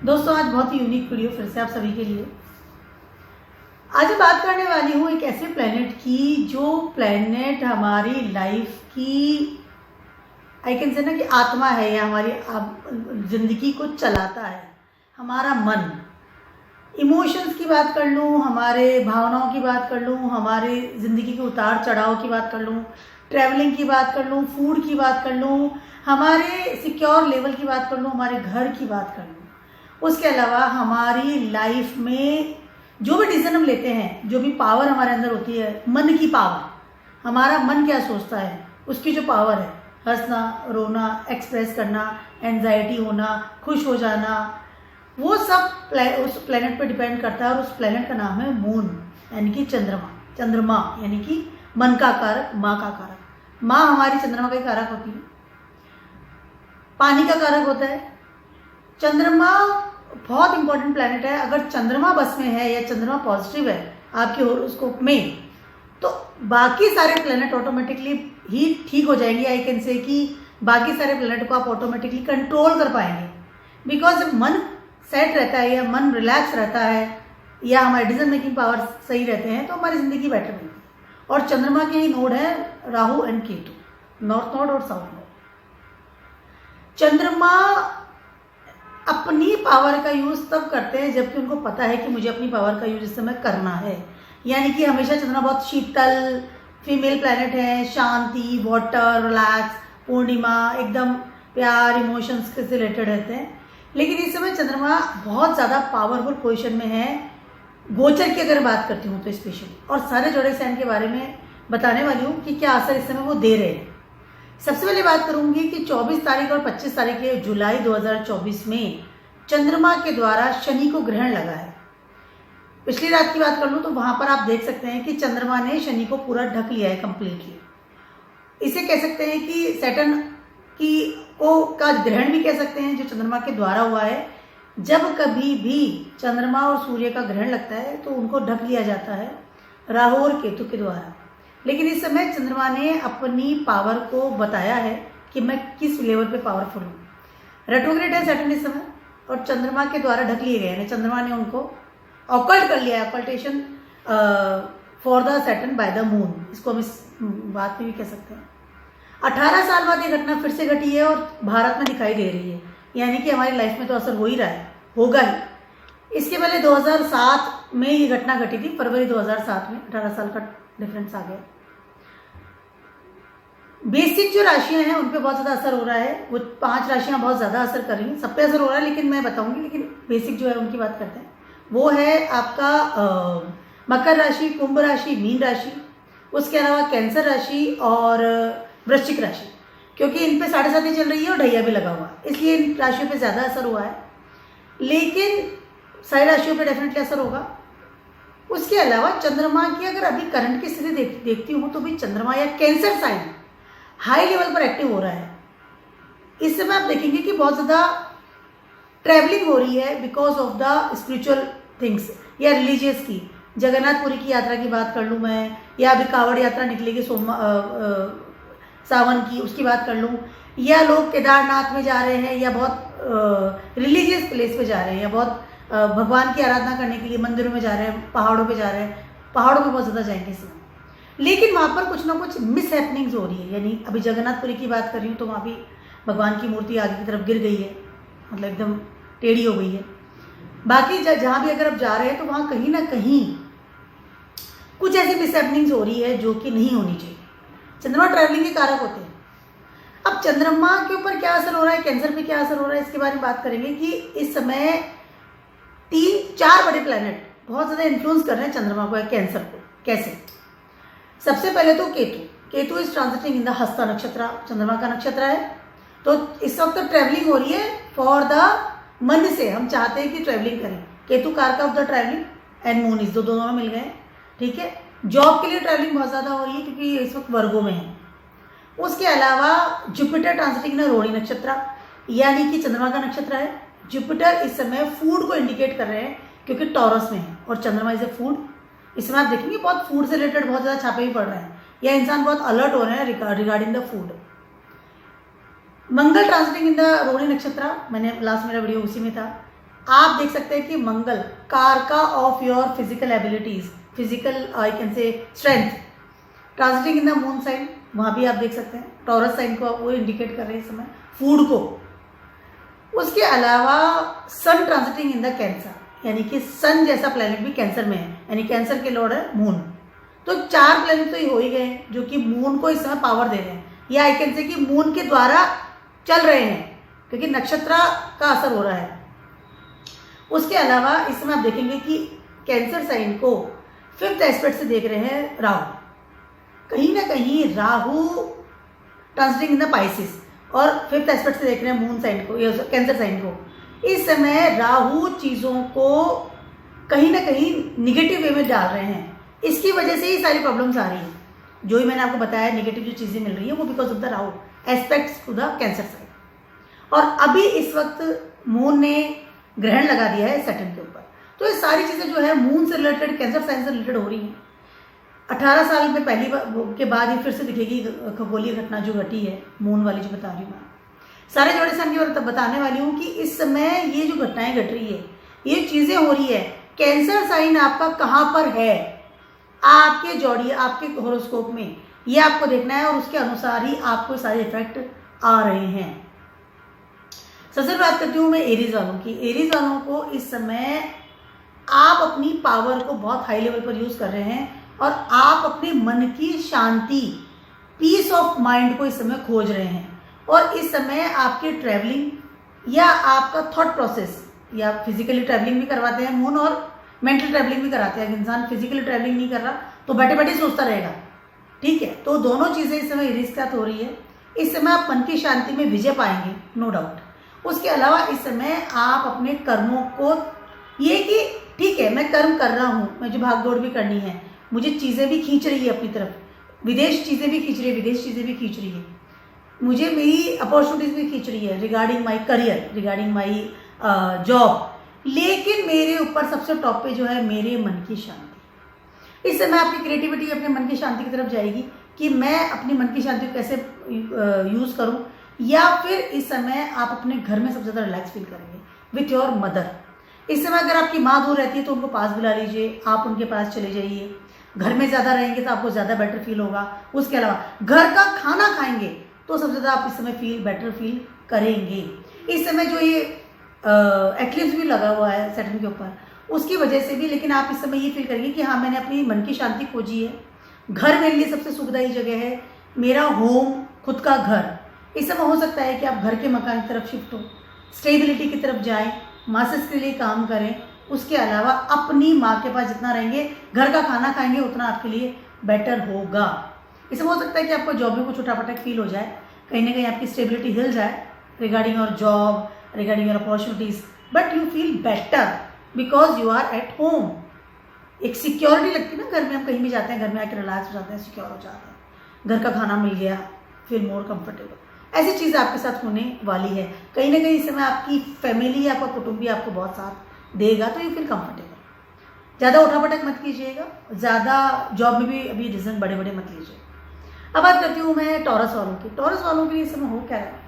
दोस्तों आज बहुत ही यूनिक वीडियो फिर से आप सभी के लिए। आज मैं बात करने वाली हूँ एक ऐसे प्लेनेट की जो प्लेनेट हमारी लाइफ की आई कैन से ना कि आत्मा है या हमारी जिंदगी को चलाता है। हमारा मन, इमोशंस की बात कर लूँ, हमारे भावनाओं की बात कर लूँ, हमारे ज़िंदगी के उतार चढ़ाव की बात कर लूँ, ट्रैवलिंग की बात कर लूँ, फूड की बात कर लूँ, हमारे सिक्योर लेवल की बात कर लूँ, हमारे घर की बात कर लूँ, उसके अलावा हमारी लाइफ में जो भी डिसीजन हम लेते हैं, जो भी पावर हमारे अंदर होती है, मन की पावर, हमारा मन क्या सोचता है, उसकी जो पावर है, हंसना, रोना, एक्सप्रेस करना, एंजाइटी होना, खुश हो जाना, वो सब उस प्लेनेट पे डिपेंड करता है। और उस प्लेनेट का नाम है मून, यानी कि चंद्रमा। चंद्रमा यानी कि मन का कारक, माँ का कारक। माँ हमारी चंद्रमा का कारक होती है, पानी का कारक होता है। चंद्रमा बहुत इंपॉर्टेंट प्लैनेट है। अगर चंद्रमा बस में है या चंद्रमा पॉजिटिव है आपके हॉरोस्कोप में, तो बाकी सारे प्लैनेट ऑटोमेटिकली ही ठीक हो जाएंगे। आई कैन से कि बाकी सारे प्लैनेट को आप ऑटोमेटिकली कंट्रोल कर पाएंगे। बिकॉज जब मन सेट रहता है या मन रिलैक्स रहता है या हमारे डिसीजन मेकिंग पावर सही रहते हैं तो हमारी जिंदगी बेटर बनती है। और चंद्रमा के ही नोड है Rahu and Ketu, north node और साउथ नोड। चंद्रमा अपनी पावर का यूज तब करते हैं जबकि उनको पता है कि मुझे अपनी पावर का यूज इस समय करना है। यानी कि हमेशा चंद्रमा बहुत शीतल फीमेल प्लैनेट है, शांति, वाटर, रिलैक्स, पूर्णिमा, एकदम प्यार, इमोशंस से रिलेटेड रहते हैं। लेकिन इस समय चंद्रमा बहुत ज़्यादा पावरफुल पोजीशन में है, गोचर की अगर बात करती हूँ तो स्पेशली। और सारे जोड़े साइन के बारे में बताने वाली हूँ कि क्या असर इस समय वो दे रहे हैं। सबसे पहले बात करूंगी कि 24 तारीख और 25 तारीख जुलाई 2024 में चंद्रमा के द्वारा शनि को ग्रहण लगा है। पिछली रात की बात कर लूँ तो वहां पर आप देख सकते हैं कि चंद्रमा ने शनि को पूरा ढक लिया है कंप्लीटली। इसे कह सकते हैं कि सैटर्न की का ग्रहण भी कह सकते हैं, जो चंद्रमा के द्वारा हुआ है। जब कभी भी चंद्रमा और सूर्य का ग्रहण लगता है तो उनको ढक लिया जाता है राहु और केतु के द्वारा। लेकिन इस समय चंद्रमा ने अपनी पावर को बताया है कि मैं किस लेवल पे पावरफुल हूँ। रेट्रोग्रेड है सैटर्न इस समय और चंद्रमा के द्वारा ढक लिए गए हैं। चंद्रमा ने उनको ऑकल्ट कर लिया है, occultation for the Saturn by the moon, इसको हम इस बात में भी कह सकते हैं। 18 साल बाद ये घटना फिर से घटी है और भारत में दिखाई दे रही है। यानी कि हमारी लाइफ में तो असर हो ही रहा है, होगा ही। इसके पहले 2007 में ये घटना घटी थी, फरवरी 2007 में। 18 साल का डिफरेंस आ गया। बेसिक जो राशियां हैं उन पे बहुत ज़्यादा असर हो रहा है। वो 5 राशियां बहुत ज़्यादा असर कर रही हैं, सब पे असर हो रहा है लेकिन मैं बताऊंगी। लेकिन बेसिक जो है उनकी बात करते हैं। वो है आपका मकर राशि, कुंभ राशि, मीन राशि, उसके अलावा कैंसर राशि और वृश्चिक राशि। क्योंकि इन पे 7.5 चल रही है और ढैया भी लगा हुआ है, इसलिए इन राशियों पे ज़्यादा असर हुआ है। लेकिन सारी राशियों पे डेफिनेटली असर होगा। उसके अलावा चंद्रमा की अगर अभी करंट की स्थिति देखती हूँ तो भी चंद्रमा या कैंसर साइन हाई लेवल पर एक्टिव हो रहा है। इस समय आप देखेंगे कि बहुत ज़्यादा ट्रैवलिंग हो रही है because of the spiritual things या रिलीजियस की। जगन्नाथपुरी की यात्रा की बात कर लूँ मैं, या अभी कावड़ यात्रा निकलेगी सावन की, उसकी बात कर लूँ, या लोग केदारनाथ में जा रहे हैं या बहुत रिलीजियस प्लेस पे जा रहे हैं या बहुत भगवान की आराधना करने के लिए मंदिरों में जा रहे हैं, पहाड़ों पे जा रहे हैं। पहाड़ों पे बहुत ज़्यादा जाएंगे इस समय। लेकिन वहाँ पर कुछ ना कुछ मिस हैपनिंग्स हो रही है। यानी अभी जगन्नाथपुरी की बात कर रही हूँ तो वहाँ भी भगवान की मूर्ति आगे की तरफ गिर गई है, मतलब एकदम टेढ़ी हो गई है। बाकी जहाँ भी अगर आप जा रहे हैं तो वहाँ कहीं ना कहीं कुछ ऐसी मिस हैपनिंग्स हो रही है जो कि नहीं होनी चाहिए। चंद्रमा ट्रैवलिंग के कारक होते हैं। अब चंद्रमा के ऊपर क्या असर हो रहा है, कैंसर पे क्या असर हो रहा है, इसके बारे में बात करेंगे कि इस समय 3-4 बड़े प्लैनेट बहुत ज़्यादा इन्फ्लुएंस कर रहे हैं चंद्रमा को या कैंसर को। कैसे? सबसे पहले तो Ketu is transiting in the हस्ता नक्षत्र, चंद्रमा का नक्षत्र है। तो इस वक्त तो ट्रैवलिंग हो रही है फॉर द मन से, हम चाहते हैं कि ट्रैवलिंग करें। केतु कारक of the travelling and moon इस दोनों में मिल गए, ठीक है। जॉब के लिए ट्रैवलिंग बहुत ज़्यादा हो रही है क्योंकि इस वक्त वर्गों में है। उसके अलावा जुपिटर ट्रांजिटिंग इन रोहिणी नक्षत्र, यानी कि चंद्रमा का नक्षत्र है। जुपिटर इस समय फूड को इंडिकेट कर रहे हैं क्योंकि टॉरस में है और चंद्रमा इज ए फूड। इस समय आप देखेंगे बहुत फूड से रिलेटेड बहुत ज़्यादा छापे भी पड़ रहे हैं या इंसान बहुत अलर्ट हो रहे हैं regarding the food. Mangal transiting in the Rohini नक्षत्र, मैंने लास्ट मेरा वीडियो उसी में था। आप देख सकते हैं कि मंगल कारका of your physical abilities, physical I can say strength, transiting in the moon sign, वहाँ भी आप देख सकते हैं टॉरस साइन को वो इंडिकेट कर रहे हैं इस समय, फूड को। उसके अलावा सन ट्रांजिटिंग इन द कैंसर, यानी कि सन जैसा प्लेनेट भी कैंसर में है, यानी कैंसर के लॉर्ड है मून। तो 4 प्लेनेट तो ये हो ही गए जो कि मून को इस समय पावर दे रहे हैं, या आई कैन से कि मून के द्वारा चल रहे हैं, क्योंकि नक्षत्र का असर हो रहा है। उसके अलावा इस समय आप देखेंगे कि कैंसर साइन को 5th एस्पेक्ट से देख रहे हैं राहु। कहीं ना कहीं Rahu transiting in the Pisces और 5th एस्पेक्ट से देख रहे हैं मून साइन को, कैंसर साइन को। इस समय राहु चीज़ों को कहीं ना कहीं निगेटिव वे में डाल रहे हैं, इसकी वजह से ही सारी प्रॉब्लम्स आ रही हैं। जो ही मैंने आपको बताया नेगेटिव जो चीज़ें मिल रही है वो because of the Rahu aspects to the Cancer sign. और अभी इस वक्त मून ने ग्रहण लगा दिया है सैटर्न के ऊपर, तो ये सारी चीज़ें जो है मून से रिलेटेड, कैंसर साइन से रिलेटेड हो रही हैं। 18 साल में पहली बार के बाद ही फिर से दिखेगी खगोलीय घटना जो घटी है मून वाली, जो बता रही हूँ मैं। सारे जोड़े साइन की बताने वाली हूँ कि इस समय ये जो घटनाएं घट रही है, ये चीज़ें हो रही है, कैंसर साइन आपका कहाँ पर है आपके जोड़ी, आपके होरोस्कोप में, ये आपको देखना है और उसके अनुसार ही आपको सारे इफेक्ट आ रहे हैं। सबसे बात करती हूँ मैं एरीज वालों की। एरीज वालों को इस समय आप अपनी पावर को बहुत हाई लेवल पर यूज कर रहे हैं और आप अपने मन की शांति, पीस ऑफ माइंड को इस समय खोज रहे हैं। और इस समय आपके ट्रैवलिंग या आपका थॉट प्रोसेस, या फिजिकली ट्रैवलिंग भी करवाते हैं मून और मेंटल ट्रैवलिंग भी कराते हैं। इंसान फिजिकली ट्रैवलिंग नहीं कर रहा तो बैठे बैठे सोचता रहेगा, ठीक है। तो दोनों चीज़ें इस समय एरीज के साथ हो रही है। इस समय आप मन की शांति में विजय पाएंगे, नो डाउट। उसके अलावा इस समय आप अपने कर्मों को, ये कि ठीक है मैं कर्म कर रहा हूँ, मुझे भाग दौड़ भी करनी है, मुझे चीज़ें भी खींच रही है अपनी तरफ, विदेश चीज़ें भी खींच रही है, विदेश चीज़ें भी खींच रही है, मुझे मेरी अपॉर्चुनिटीज भी खींच रही है regarding my career, regarding my job, लेकिन मेरे ऊपर सबसे टॉप पे जो है मेरे मन की शांति। इस समय आपकी क्रिएटिविटी अपने मन की शांति की तरफ जाएगी कि मैं अपनी मन की शांति को कैसे यूज़ करूं, या फिर इस समय आप अपने घर में सबसे ज़्यादा रिलैक्स फील करेंगे विथ योर मदर। इस समय अगर आपकी माँ दूर रहती है तो उनको पास बुला लीजिए, आप उनके पास चले जाइए। घर में ज़्यादा रहेंगे तो आपको ज़्यादा बेटर फील होगा। उसके अलावा घर का खाना खाएंगे तो सबसे ज़्यादा आप इस समय बेटर फील करेंगे। इस समय जो ये एक्लिप्स भी लगा हुआ है सैटर्न के ऊपर, उसकी वजह से भी, लेकिन आप इस समय ये फील करेंगे कि हाँ मैंने अपनी मन की शांति खोजी है, घर मेरे लिए सबसे सुखदायी जगह है, मेरा होम, खुद का घर। इस समय हो सकता है कि आप घर के मकान की तरफ शिफ्ट हो, स्टेबिलिटी की तरफ जाएं, मासेस के लिए काम करें। उसके अलावा अपनी माँ के पास जितना रहेंगे, घर का खाना खाएंगे, उतना आपके लिए बेटर होगा। इसमें हो सकता है कि आपको जॉब में कुछ उठापटक फील हो जाए, कहीं ना कहीं आपकी स्टेबिलिटी हिल जाए regarding your job, regarding your opportunities, but you feel better because you are at home. एक सिक्योरिटी लगती है ना घर में, हम कहीं भी जाते हैं घर में आके रिलैक्स हो जाते हैं, सिक्योर हो जाते हैं, घर का खाना मिल गया, फील मोर कंफर्टेबल। ऐसी चीज़ आपके साथ होने वाली है। कहीं ना कहीं इस समय आपकी फैमिली या आपका कुटुंब भी आपको बहुत साथ देगा, तो यू फील कंफर्टेबल। ज़्यादा उठापटक मत कीजिएगा, ज़्यादा जॉब में भी अभी डिसीजन बड़े बड़े मत लीजिए। अब बात करती हूँ मैं टॉरस वालों की। टॉरस वालों के लिए इस समय हो क्या है,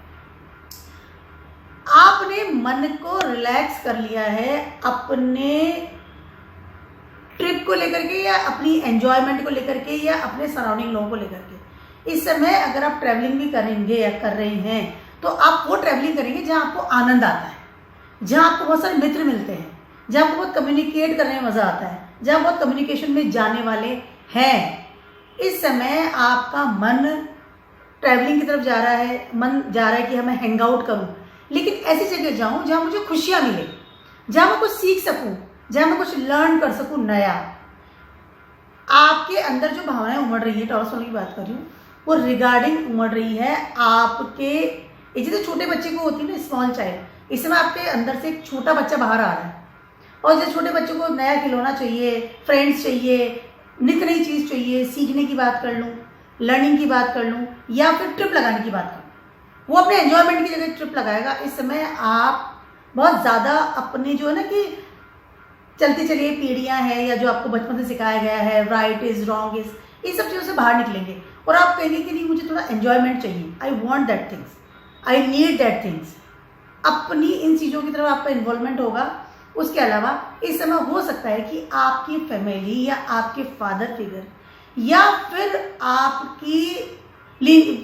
आपने मन को रिलैक्स कर लिया है अपने ट्रिप को लेकर के, या अपनी एंजॉयमेंट को लेकर के, या अपने सराउंडिंग लोगों को लेकर के। इस समय अगर आप ट्रैवलिंग भी करेंगे या कर रहे हैं तो आप वो ट्रैवलिंग करेंगे जहां आपको आनंद आता है, जहां आपको बहुत सारे मित्र मिलते हैं, जहां आपको बहुत कम्युनिकेट करने में मज़ा आता है, जहां बहुत कम्युनिकेशन में जाने वाले हैं। इस समय आपका मन ट्रैवलिंग की तरफ जा रहा है, मन जा रहा है कि मैं हैंग आउट करूं, लेकिन ऐसी जगह जाऊं जहां मुझे खुशियां मिले, जहां मैं कुछ सीख सकूं, जहां मैं कुछ लर्न कर सकूं नया। आपके अंदर जो भावनाएं उमड़ रही है, टॉरस वालों की बात कर रही हूँ, वो रिगार्डिंग उमड़ रही है आपके, जैसे छोटे बच्चे को होती है ना स्मॉल चाइल्ड, इस समय आपके अंदर से एक छोटा बच्चा बाहर आ रहा है, और जैसे छोटे बच्चों को नया खिलौना चाहिए, फ्रेंड्स चाहिए, नित नई चीज़ चाहिए, सीखने की बात कर लूँ, लर्निंग की बात कर लूँ, या फिर ट्रिप लगाने की बात कर लूँ, वो अपने एंजॉयमेंट की जगह ट्रिप लगाएगा। इस समय आप बहुत ज़्यादा अपने जो है ना कि चलती चलिए पीढ़ियाँ हैं, या जो आपको बचपन से सिखाया गया है राइट इज़ रॉन्ग इज़, इन सब चीज़ों से बाहर निकलेंगे और आप कहेंगे कि नहीं मुझे थोड़ा एंजॉयमेंट चाहिए, I want that things, I need that things. अपनी इन चीज़ों की तरफ आपका इन्वॉल्वमेंट होगा। उसके अलावा इस समय हो सकता है कि आपकी फैमिली या आपके फादर फिगर या फिर आपकी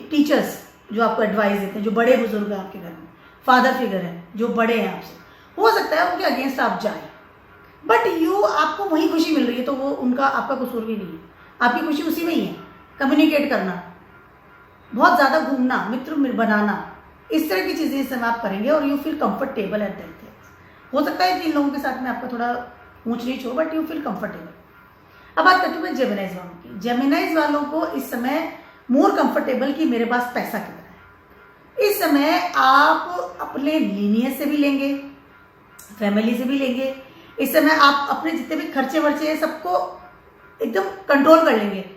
टीचर्स जो आपको एडवाइस देते हैं, जो बड़े बुजुर्ग हैं आपके घर में, फादर फिगर हैं जो बड़े हैं आपसे, हो सकता है उनके अगेंस्ट आप जाए, बट आपको वही खुशी मिल रही है, तो वो उनका आपका कसूर भी नहीं है। आपकी खुशी उसी में ही है, कम्युनिकेट करना, बहुत ज़्यादा घूमना, मित्र बनाना, इस तरह की चीज़ें इस समय आप करेंगे और you feel comfortable at that things. हो सकता है कि इन लोगों के साथ में आपका थोड़ा ऊंच नीच हो, बट यू फील कंफर्टेबल। अब बात करती हूँ मैं जेमिनाइज वालों की। जेमिनाइज वालों को इस समय मोर कंफर्टेबल कि मेरे पास पैसा कितना है। इस समय आप अपने लीनियस से भी लेंगे, फैमिली से भी लेंगे। इस समय आप अपने जितने भी खर्चे वर्चे हैं सबको एकदम कंट्रोल कर लेंगे।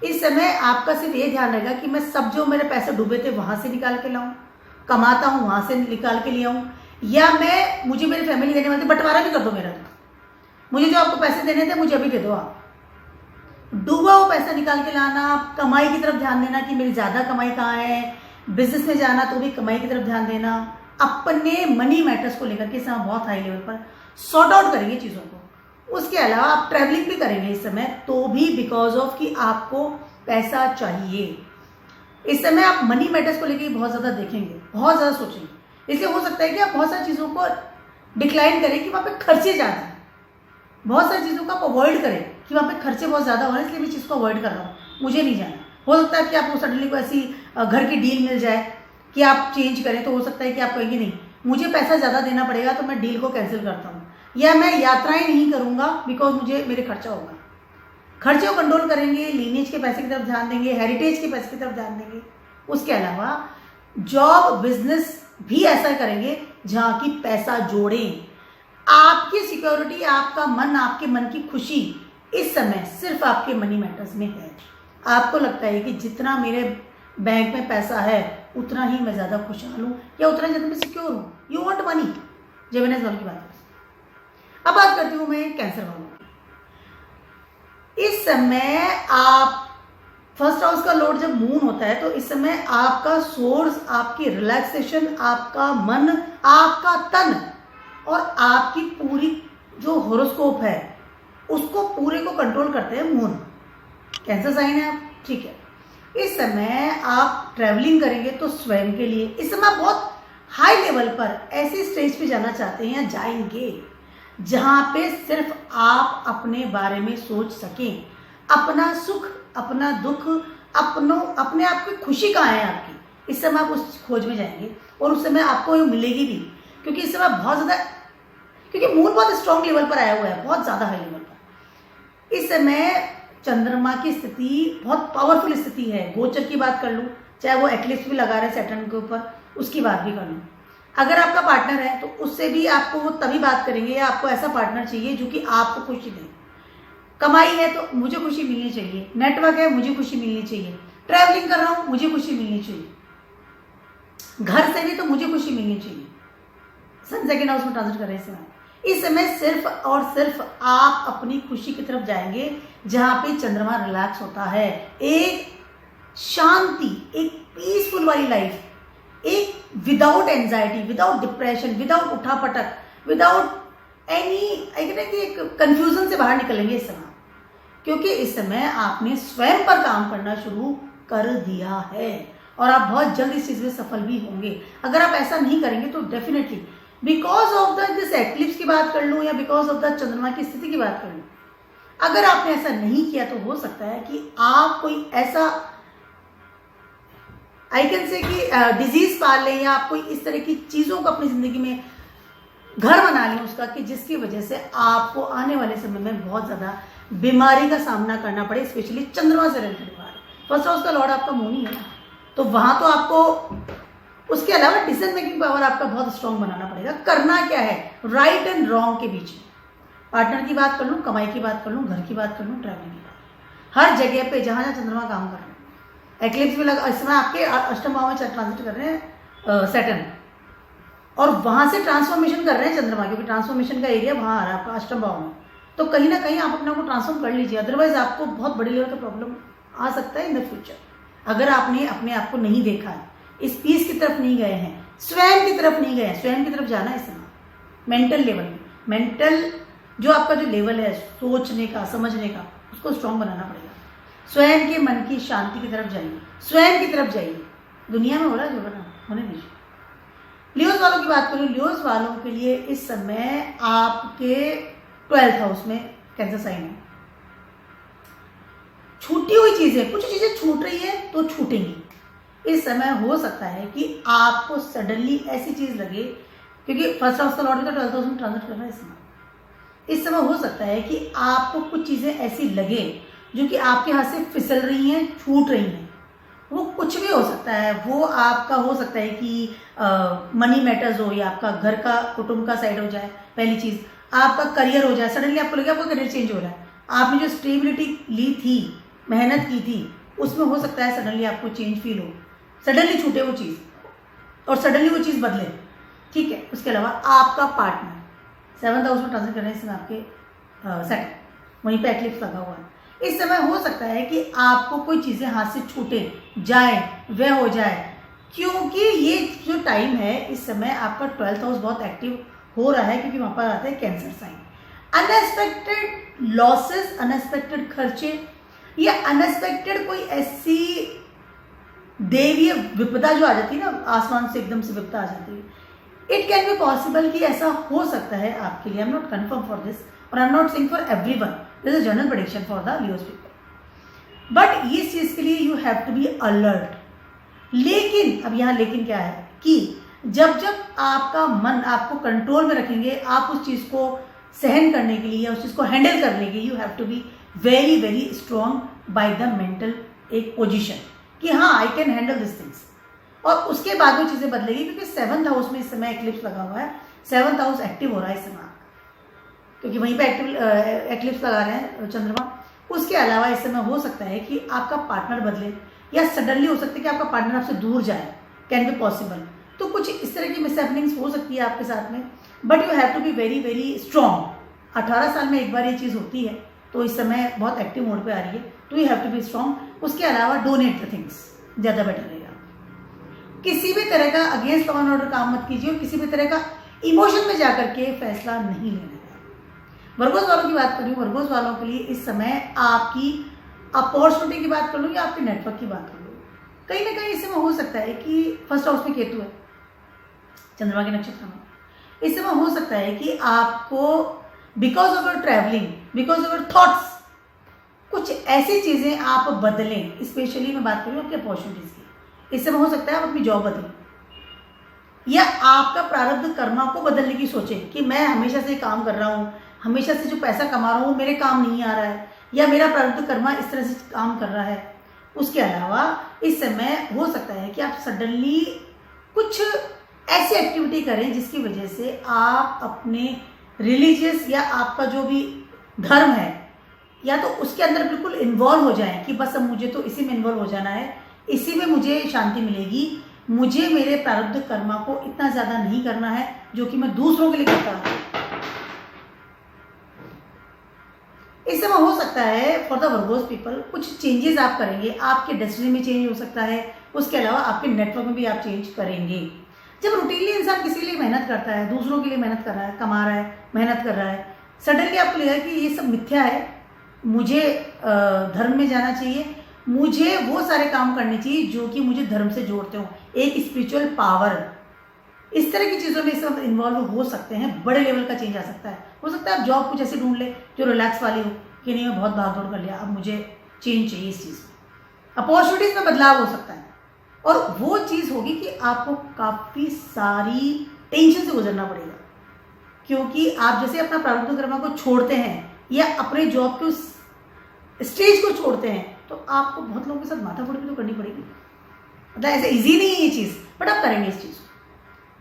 इस समय आपका सिर्फ ये ध्यान रहेगा कि मैं सब जो मेरे पैसे डूबे थे वहां से निकाल के लाऊं, कमाता हूं वहां से निकाल के ले आऊं, या मुझे मेरी फैमिली देने वाली बंटवारा भी कर दो मेरा, मुझे जो आपको पैसे देने थे मुझे अभी दे दो। आप डूबा हुआ पैसा निकाल के लाना, कमाई की तरफ ध्यान देना कि मेरी ज्यादा कमाई कहाँ है, बिजनेस में जाना तो भी कमाई की तरफ ध्यान देना, अपने मनी मैटर्स को लेकर के इस समय बहुत हाई लेवल पर सॉर्ट आउट करेंगे चीज़ों को। उसके अलावा आप ट्रैवलिंग भी करेंगे इस समय, तो भी बिकॉज ऑफ कि आपको पैसा चाहिए। इस समय आप मनी मैटर्स को लेकर बहुत ज़्यादा देखेंगे, बहुत ज़्यादा सोचेंगे। इसलिए हो सकता है कि आप बहुत सारी चीज़ों को डिक्लाइन करें कि वहाँ पे खर्चे ज़्यादा हैं, बहुत सारी चीज़ों को आप अवॉइड करें कि वहाँ पे खर्चे बहुत ज़्यादा हो रहे हैं, इसलिए मैं चीज़ को अवॉइड कर रहा हूँ, मुझे नहीं जाना। हो सकता है कि आपको सडनली कोई ऐसी घर की डील मिल जाए कि आप चेंज करें, तो हो सकता है कि आप कहेंगे नहीं मुझे पैसा ज़्यादा देना पड़ेगा तो मैं डील को कैंसिल करता हूँ, या मैं यात्राएं नहीं करूँगा बिकॉज मुझे मेरे खर्चा होगा। खर्चे को कंट्रोल करेंगे, लीनेज के पैसे की तरफ ध्यान देंगे, हेरिटेज के पैसे की तरफ ध्यान देंगे। उसके अलावा जॉब बिजनेस भी ऐसा करेंगे जहाँ की पैसा जोड़ें। आपकी सिक्योरिटी, आपका मन, आपके मन की खुशी इस समय सिर्फ आपके मनी मैटर्स में है। आपको लगता है कि जितना मेरे बैंक में पैसा है उतना ही मैं ज़्यादा खुशहाल हूँ या उतना ज़्यादा मैं सिक्योर हूँ। यू वांट मनी, जेमिनाइज वालों की बात है। अब बात करती हूँ मैं कैंसर वालों की। इस समय आप फर्स्ट हाउस का लॉर्ड जब मून होता है तो इस समय आपका सोर्स, आपकी रिलैक्सेशन, आपका मन, आपका तन और आपकी पूरी जो होरोस्कोप है उसको पूरे को कंट्रोल करते हैं मून। कैंसर साइन है आप, ठीक है। इस समय आप ट्रैवलिंग करेंगे तो स्वयं के लिए इस समय बहुत हाई लेवल पर ऐसे स्टेज पे जाना चाहते हैं या जाएंगे जहाँ पे सिर्फ आप अपने बारे में सोच सकें, अपना सुख, अपना दुख, अपने आप की खुशी कहाँ है आपकी, इस समय आप उस खोज में जाएंगे और उस समय आपको ये मिलेगी भी। क्योंकि इस समय बहुत ज़्यादा, क्योंकि मून बहुत स्ट्रॉन्ग लेवल पर आया हुआ है, बहुत ज़्यादा हाई लेवल पर। इस समय चंद्रमा की स्थिति बहुत पावरफुल स्थिति है। गोचर की बात कर लूँ, चाहे वो एक्लिप्स भी लगा रहे सैटर्न के ऊपर, उसकी बात भी कर लूँ। अगर आपका पार्टनर है तो उससे भी आपको वो तभी बात करेंगे, या आपको ऐसा पार्टनर चाहिए जो कि आपको खुशी दे। कमाई है तो मुझे खुशी मिलनी चाहिए, नेटवर्क है मुझे खुशी मिलनी चाहिए, ट्रैवलिंग कर रहा हूँ मुझे खुशी मिलनी चाहिए, घर से भी तो मुझे खुशी मिलनी चाहिए। सन सेकेंड हाउस में ट्रांजिट कर रहे हैं इस समय सिर्फ और सिर्फ आप अपनी खुशी की तरफ जाएंगे जहाँ पे चंद्रमा रिलैक्स होता है। एक शांति, एक पीसफुल वाली लाइफ, एक without anxiety, without depression, without उठापटक, विदाउट एक कंफ्यूजन से बाहर निकलेंगे इस समय। क्योंकि इस समय आपने स्वयं पर काम करना शुरू कर दिया है और आप बहुत जल्द इस चीज़ में सफल भी होंगे। अगर आप ऐसा नहीं करेंगे तो definitely because of this eclipse की बात कर लूँ या बिकॉज ऑफ द चंद्रमा की स्थिति की बात कर लूँ, अगर आपने ऐसा नहीं किया तो हो सकता है कि आप कोई ऐसा आई कैन से कि डिजीज पाल लें या आप कोई इस तरह की चीज़ों को अपनी ज़िंदगी में घर बना लें उसका, कि जिसकी वजह से आपको आने वाले समय में बहुत ज़्यादा बीमारी का सामना करना पड़े, स्पेशली चंद्रमा से रिलेटेड बीमारी। फर्स्ट हाउस का लॉर्ड आपका मून ही है ना, तो वहाँ तो आपको उसके अलावा डिसीजन मेकिंग पावर आपका बहुत स्ट्रांग बनाना पड़ेगा। करना क्या है, राइट एंड रॉन्ग के बीच में। पार्टनर की बात कर लूँ, कमाई की बात कर लूँ, घर की बात कर लूँ, ट्रैवलिंग की बात, हर जगह पे जहाँ जहाँ चंद्रमा काम कर रहे हैं। एक्लिप्स भी लगा, इस समय आपके अष्टम भाव में ट्रांजिट कर रहे हैं सैटर्न, और वहाँ से ट्रांसफॉर्मेशन कर रहे हैं चंद्रमा, क्योंकि ट्रांसफॉर्मेशन का एरिया वहाँ आ रहा है आपका अष्टम भाव में। तो कहीं ना कहीं आप अपने आप को ट्रांसफॉर्म कर लीजिए, अदरवाइज आपको बहुत बड़े लेवल का प्रॉब्लम आ सकता है इन द फ्यूचर। अगर आपने अपने आप को नहीं देखा है, इस पीस की तरफ नहीं गए हैं, स्वयं की तरफ नहीं गए, स्वयं की तरफ जाना है इस समय, मेंटल लेवल में, मेंटल जो आपका जो लेवल है सोचने का, समझने का, उसको स्ट्रांग बनाना पड़ेगा। स्वयं के मन की शांति की तरफ जाइए, स्वयं की तरफ जाइए। दुनिया में हो रहा है जो बना होने दीजिए। लियोज वालों की बात करूँ, लियोज वालों के लिए इस समय आपके 12th हाउस में कैंसर साइन है। छूटी हुई चीजें, कुछ चीजें छूट रही है तो छूटेंगी। इस समय हो सकता है कि आपको सडनली ऐसी चीज लगे, क्योंकि फर्स्ट हाउस का लॉर्ड तो 12th हाउस में ट्रांजिट कर रहा है इस समय हो सकता है कि आपको कुछ चीजें ऐसी लगे जो कि आपके हाथ से फिसल रही हैं, छूट रही हैं। वो कुछ भी हो सकता है, वो आपका हो सकता है कि मनी मैटर्स हो, या आपका घर का, कुटुंब का साइड हो जाए, पहली चीज आपका करियर हो जाए, सडनली आपको लगे आपका करियर चेंज हो रहा है, आपने जो स्टेबिलिटी ली थी, मेहनत की थी, उसमें हो सकता है सडनली आपको चेंज फील हो, सडनली छूटे वो चीज़ और सडनली वो चीज़ बदले, ठीक है। उसके अलावा आपका पार्टनर 7th हाउस में ट्रांजिट करने से आपके सेट, वहीं पे एक्लिप्स लगा हुआ है। इस समय हो सकता है कि आपको कोई चीज़ें हाथ से छूटे जाए, वह हो जाए, क्योंकि ये जो टाइम है इस समय आपका 12th हाउस बहुत एक्टिव हो रहा है, क्योंकि वहाँ पर आते हैं Cancer sign. Unexpected losses, unexpected खर्चे, या अनएक्सपेक्टेड कोई ऐसी देवीय विपदा जो आ जाती है ना, आसमान से एकदम से विपदा आ जाती है, इट कैन बी पॉसिबल कि ऐसा हो सकता है आपके लिए। I am not confirm for this और I am not saying for everyone, this is general prediction for the Leos people, but इस चीज के लिए you have to be alert. लेकिन अब यहाँ लेकिन क्या है कि जब जब आपका मन आपको कंट्रोल में रखेंगे, आप उस चीज को सहन करने के लिए या उस चीज को हैंडल करने के लिए you have to be very very strong by the mental एक पोजिशन कि हाँ I can handle this things, और उसके बाद वो चीजें बदलेगी, क्योंकि 7th हाउस में इस समय एक्लिप्स लगा हुआ है, 7th हाउस एक्टिव हो रहा है इस समय, क्योंकि वहीं पे एक्लिप्स लगा रहे हैं चंद्रमा। उसके अलावा इस समय हो सकता है कि आपका पार्टनर बदले, या सडनली हो सकता है कि आपका पार्टनर आपसे दूर जाए, कैन बी पॉसिबल। तो कुछ इस तरह की मिसहैपनिंग्स हो सकती है आपके साथ में, but you have to be very very strong. 18 साल में एक बार ये चीज़ होती है, तो इस समय बहुत एक्टिव मोड पे आ रही है, तो you have to be strong. उसके अलावा डोनेट द थिंग्स, ज़्यादा बेटर रहेगा। किसी भी तरह का अगेंस्ट लॉ एंड ऑर्डर काम मत कीजिए, और किसी भी तरह का इमोशन में जाकर के फैसला नहीं लेना है। वर्गोस वालों की बात करूँ, वर्गोस वालों के लिए इस समय आपकी अपॉर्चुनिटी की बात कर लूँ या आपके नेटवर्क की बात कर लूँ, कहीं ना कहीं इस समय हो सकता है कि फर्स्ट हाउस में केतु है चंद्रमा के नक्षत्र में, इस समय हो सकता है कि आपको because of your travelling, because of your thoughts, कुछ ऐसी चीजें आप बदलें। स्पेशली मैं बात करूँ आपके अपॉर्चुनिटीज की, इस समय हो सकता है आप अपनी जॉब बदलें, या आपका प्रारब्ध कर्मा को बदलने की सोचें कि मैं हमेशा से काम कर रहा हूँ, हमेशा से जो पैसा कमा रहा हूँ मेरे काम नहीं आ रहा है, या मेरा प्रारब्ध कर्मा इस तरह से काम कर रहा है। उसके अलावा इस समय हो सकता है कि आप सडनली कुछ ऐसी एक्टिविटी करें जिसकी वजह से आप अपने रिलीजियस या आपका जो भी धर्म है या तो उसके अंदर बिल्कुल इन्वॉल्व हो जाएं कि बस अब मुझे तो इसी में इन्वॉल्व हो जाना है, इसी में मुझे शांति मिलेगी, मुझे मेरे प्रारब्ध कर्मा को इतना ज़्यादा नहीं करना है जो कि मैं दूसरों के लिए करता हूँ। इस समय हो सकता है फॉर द वर्गोस पीपल कुछ चेंजेस आप करेंगे, आपके डेस्टिनी में चेंज हो सकता है, उसके अलावा आपके नेटवर्क में भी आप चेंज करेंगे। जब रूटीनली इंसान किसी के लिए मेहनत करता है, दूसरों के लिए मेहनत कर रहा है, कमा रहा है, मेहनत कर रहा है, सडनली आपको लगेगा कि ये सब मिथ्या है, मुझे धर्म में जाना चाहिए, मुझे वो सारे काम करने चाहिए जो कि मुझे धर्म से जोड़ते हो, एक स्पिरिचुअल पावर, इस तरह की चीज़ों में सब इन्वॉल्व हो सकते हैं। बड़े लेवल का चेंज आ सकता है। हो सकता है आप जॉब कुछ ऐसे ढूंढ ले जो रिलैक्स वाली हो कि नहीं मैं बहुत भाग दौड़ कर लिया, अब मुझे चेंज चाहिए इस चीज़ में, अपॉर्चुनिटीज़ में बदलाव हो सकता है, और वो चीज़ होगी कि आपको काफ़ी सारी टेंशन से गुजरना पड़ेगा, क्योंकि आप जैसे अपना प्रारब्ध कर्मा को छोड़ते हैं या अपने जॉब के उस स्टेज को छोड़ते हैं तो आपको बहुत लोगों के साथ माथाफोड़ी भी तो करनी पड़ेगी। मतलब ऐसे इजी नहीं है ये चीज़, बट आप करेंगे इस चीज़ को,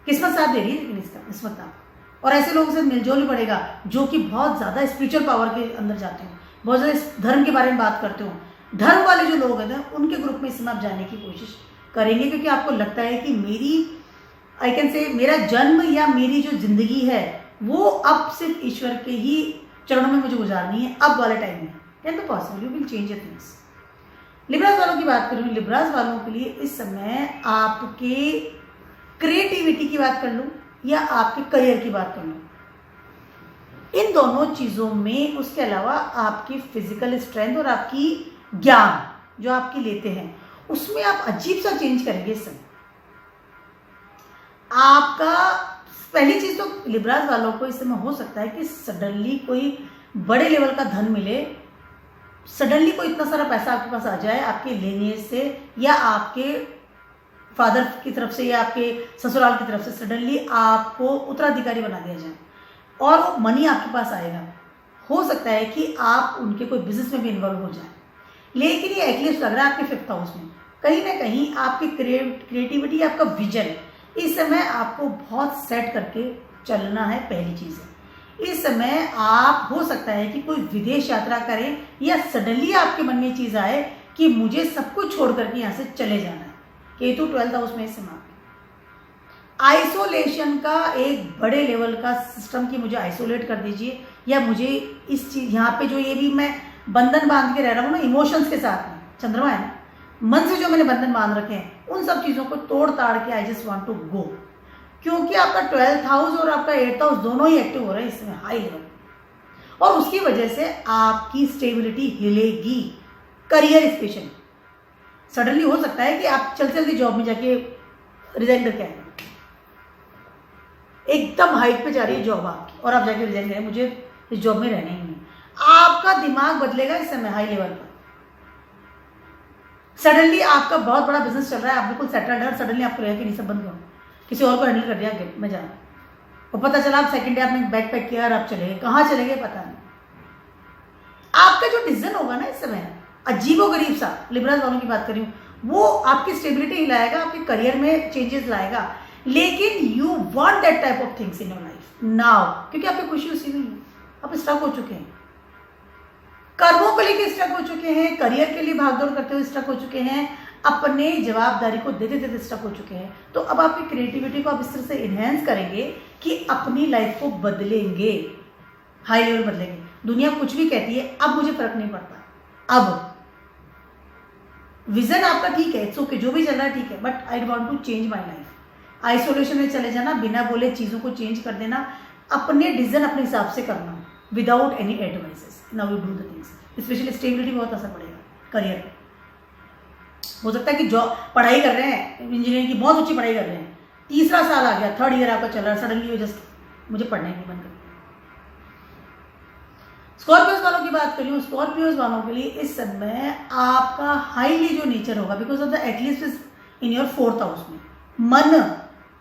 किस्मत साथ दे रही है, लेकिन इसका किस्मत आप और ऐसे लोगों से मिलजुल पड़ेगा जो कि बहुत ज़्यादा स्पिरिचुअल पावर के अंदर जाते हो, बहुत ज़्यादा धर्म के बारे में बात करते हो, धर्म वाले जो लोग हैं ना उनके ग्रुप में इस समय आप जाने की कोशिश करेंगे, क्योंकि आपको लगता है कि मेरी आई कैन से मेरा जन्म या मेरी जो जिंदगी है वो अब सिर्फ ईश्वर के ही चरणों में मुझे गुजारनी है, अब वाले टाइम में can be possible, you will change your things. Libras वालों की बात करूँ, लिब्रास वालों के लिए इस समय आपके क्रिएटिविटी की बात कर लूँ या आपके करियर की बात कर लूँ, इन दोनों चीज़ों में उसके अलावा आपकी फिजिकल स्ट्रेंथ और आपकी ज्ञान जो आपकी लेते हैं उसमें आप अजीब सा चेंज करेंगे इस समय। आपका पहली चीज़ तो लिब्रास वालों को इस समय हो सकता है कि सडनली कोई बड़े लेवल का धन मिले, सडनली कोई इतना सारा पैसा आपके पास आ जाए आपके लेने से या आपके फादर की तरफ से या आपके ससुराल की तरफ से सडनली आपको उत्तराधिकारी बना दिया जाए और वो मनी आपके पास आएगा। हो सकता है कि आप उनके कोई बिजनेस में भी इन्वॉल्व हो जाए, लेकिन ये एक्लिप्स लग रहा है आपके 5th हाउस में। कहीं ना कहीं आपकी क्रिएटिविटी, आपका विजन इस समय आपको बहुत सेट करके चलना है। पहली चीज़ है इस समय आप हो सकता है कि कोई विदेश यात्रा करें या सडनली आपके मन में चीज़ आए कि मुझे सब कुछ छोड़ करके यहाँ से चले जाना है। केतु 12th हाउस में इस समय आइसोलेशन का एक बड़े लेवल का सिस्टम कि मुझे आइसोलेट कर दीजिए या मुझे इस चीज यहाँ पे जो ये भी मैं बंधन बांध के रह रहा हूँ ना इमोशंस के साथ में, चंद्रमा है ना, मन से जो मैंने बंधन बांध रखे हैं उन सब चीज़ों को तोड़ ताड़ के I just want to go, क्योंकि आपका 12th हाउस और आपका 8th हाउस दोनों ही एक्टिव हो रहे हैं इसमें हाई लेवल, और उसकी वजह से आपकी स्टेबिलिटी हिलेगी। करियर स्पेशली सडनली हो सकता है कि आप चलते चलते जॉब में जाके रिजाइन करके आए, एकदम हाइट पे जा रही है जॉब आपकी और आप जाके रिजाइन करें, मुझे इस जॉब में रहना ही नहीं। आपका दिमाग बदलेगा इस समय हाई लेवल पर। सडनली आपका बहुत बड़ा बिजनेस चल रहा है, आप बिल्कुल सेटल्ड है, सडनली आपको रहेगा कि नहीं सब बंद करो, किसी और को हैंडल कर दिया आगे मैं जाना, और पता चला आप सेकंड डे आपने बैग पैक किया और आप चले गए, कहाँ चले गए पता नहीं। आपका जो डिसीजन होगा ना इस समय अजीबोगरीब सा, लिब्रास वालों की बात कर रही हूँ, वो आपकी स्टेबिलिटी हिलाएगा, आपके करियर में चेंजेस लाएगा, लेकिन you want that type of things in your life now, क्योंकि आपकी खुशी उसी में है। आप स्टक हो चुके हैं, कर्मों को लेकर स्टक हो चुके हैं, करियर के लिए भागदौड़ करते हुए स्टक हो चुके हैं, अपने जवाबदारी को देते देते स्टक हो चुके हैं। तो अब आपकी क्रिएटिविटी को आप इस तरह से इन्हेंस करेंगे कि अपनी लाइफ को बदलेंगे, हाई लेवल बदलेंगे। दुनिया कुछ भी कहती है, अब मुझे फर्क नहीं पड़ता। अब विजन आपका ठीक है, इट्स ओके, जो भी चल रहा है ठीक है, but I want to change my life. Isolation में चले जाना, बिना बोले चीज़ों को चेंज कर देना, अपने डिसीजन अपने हिसाब से करना without any advices. Now you do the things. Specially stability बहुत असर पड़ेगा करियर पे। हो सकता है कि जॉब पढ़ाई कर रहे हैं, इंजीनियरिंग की बहुत अच्छी पढ़ाई कर रहे हैं, तीसरा साल आ गया, 3rd ईयर आपका चल रहा है, सडनली जस्ट मुझे पढ़ना ही नहीं बंद कर। स्कॉर्पियोज वालों की बात करूँ, स्कॉर्पियोज वालों के लिए इस समय आपका हाईली जो नेचर होगा, because of the eclipse is in your 4th house में, मन,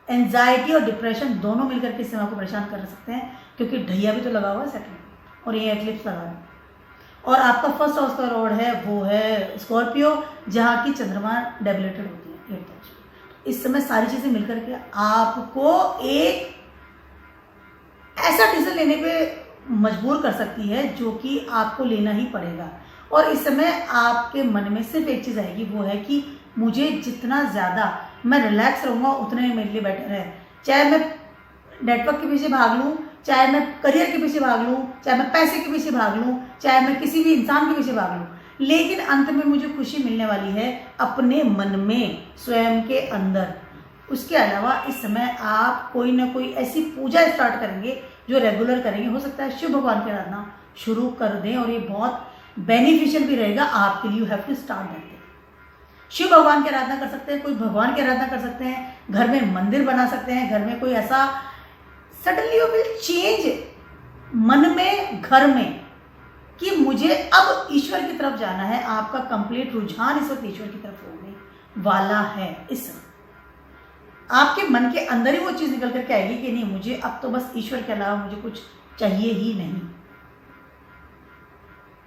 एंजाइटी और डिप्रेशन दोनों मिलकर के इस समय को परेशान कर सकते हैं, क्योंकि ढैया भी तो लगा हुआ है सेकंड और ये एक्लिप्स लगा है, और आपका 1st हाउस का रोड है वो है स्कॉर्पियो, जहाँ की चंद्रमा डेबिलेटेड होती है 8th हाउस। इस समय सारी चीज़ें मिलकर के आपको एक ऐसा डिसीजन लेने पे मजबूर कर सकती है जो कि आपको लेना ही पड़ेगा। और इस समय आपके मन में सिर्फ एक चीज़ आएगी, वो है कि मुझे जितना ज़्यादा मैं रिलैक्स रहूँगा उतने ही मेरे लिए बेटर है। चाहे मैं नेटवर्क के पीछे भाग लूँ, चाहे मैं करियर के पीछे भाग लूँ, चाहे मैं पैसे के पीछे भाग लूँ, चाहे मैं किसी भी इंसान के पीछे भाग लूँ, लेकिन अंत में मुझे खुशी मिलने वाली है अपने मन में, स्वयं के अंदर। उसके अलावा इस समय आप कोई ना कोई ऐसी पूजा स्टार्ट करेंगे जो रेगुलर करेंगे। हो सकता है शिव भगवान की आराधना शुरू कर दें, और ये बहुत बेनिफिशियल भी रहेगा आपके लिए। You have to start that. Shiv भगवान की आराधना कर सकते हैं, कोई भगवान की आराधना कर सकते हैं, घर में मंदिर बना सकते हैं, घर में कोई ऐसा सडनली यू विल चेंज मन में, घर में, कि मुझे अब ईश्वर की तरफ जाना है। आपका कंप्लीट रुझान इस वक्त ईश्वर की तरफ होने वाला है। इस समय आपके मन के अंदर ही वो चीज़ निकल करके आएगी कि नहीं, मुझे अब तो बस ईश्वर के अलावा मुझे कुछ चाहिए ही नहीं।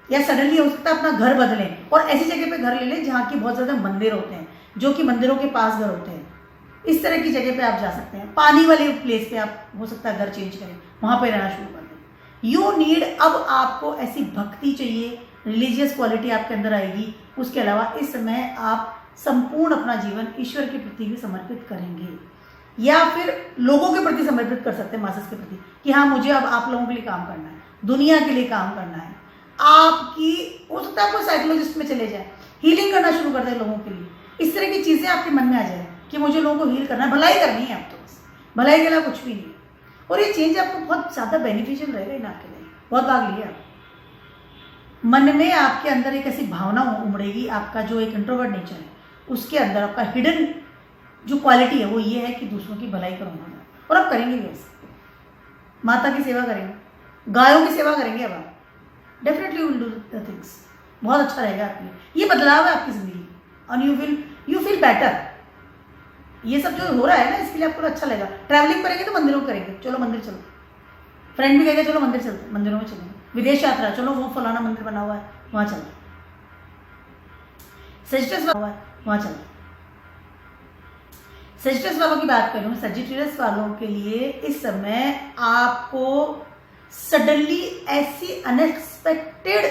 या सडनली हो सकता है अपना घर बदलें और ऐसी जगह पे घर ले लें जहाँ की बहुत ज़्यादा मंदिर होते हैं, जो कि मंदिरों के पास घर होते हैं। इस तरह की जगह पे आप जा सकते हैं। पानी वाले प्लेस पे आप हो सकता है घर चेंज करें, वहाँ पे रहना शुरू कर दें। यू नीड, अब आपको ऐसी भक्ति चाहिए, रिलीजियस क्वालिटी आपके अंदर आएगी। उसके अलावा इस समय आप संपूर्ण अपना जीवन ईश्वर के प्रति भी समर्पित करेंगे, या फिर लोगों के प्रति समर्पित कर सकते हैं, मासेस के प्रति, कि हाँ मुझे अब आप लोगों के लिए काम करना है, दुनिया के लिए काम करना है। आपकी हो सकता है कोई साइकोलॉजिस्ट में चले जाए, हीलिंग करना शुरू कर दे लोगों के लिए। इस तरह की चीज़ें आपके मन में आ जाए कि मुझे लोगों को हील करना है, भलाई करनी है, अब तो बस भलाई के अलावा कुछ भी नहीं। और ये चेंज आपको बहुत ज़्यादा बेनिफिशियल रहेगा इन आपके लिए। बहुत भाग लिया, मन में आपके अंदर एक ऐसी भावना उमड़ेगी, आपका जो एक इंट्रोवर्ट नेचर है उसके अंदर आपका हिडन जो क्वालिटी है वो ये है कि दूसरों की भलाई करूँगा मैं, और आप करेंगे भी ऐसे। माता की सेवा करेंगे, गायों की सेवा करेंगे, अब आप definitely will do the things. बहुत अच्छा रहेगा आपके लिए, ये बदलाव है आपकी ज़िंदगी, और यू फील बेटर। ये सब जो हो रहा है ना इसके लिए आपको अच्छा लगेगा। ट्रैवलिंग करेंगे तो मंदिरों में करेंगे, चलो मंदिर चलो, फ्रेंड भी कहेंगे चलो मंदिर चलते, मंदिरों में चलेंगे। विदेश यात्रा, चलो वो फलाना मंदिर बना हुआ है वहाँ चलते, सेजिटस बना हुआ है वहाँ चलते। सेजिटस वालों की बात करूँ, सेजिटेरियस वालों के लिए इस समय आपको सडनली ऐसी अनएक्सपेक्टेड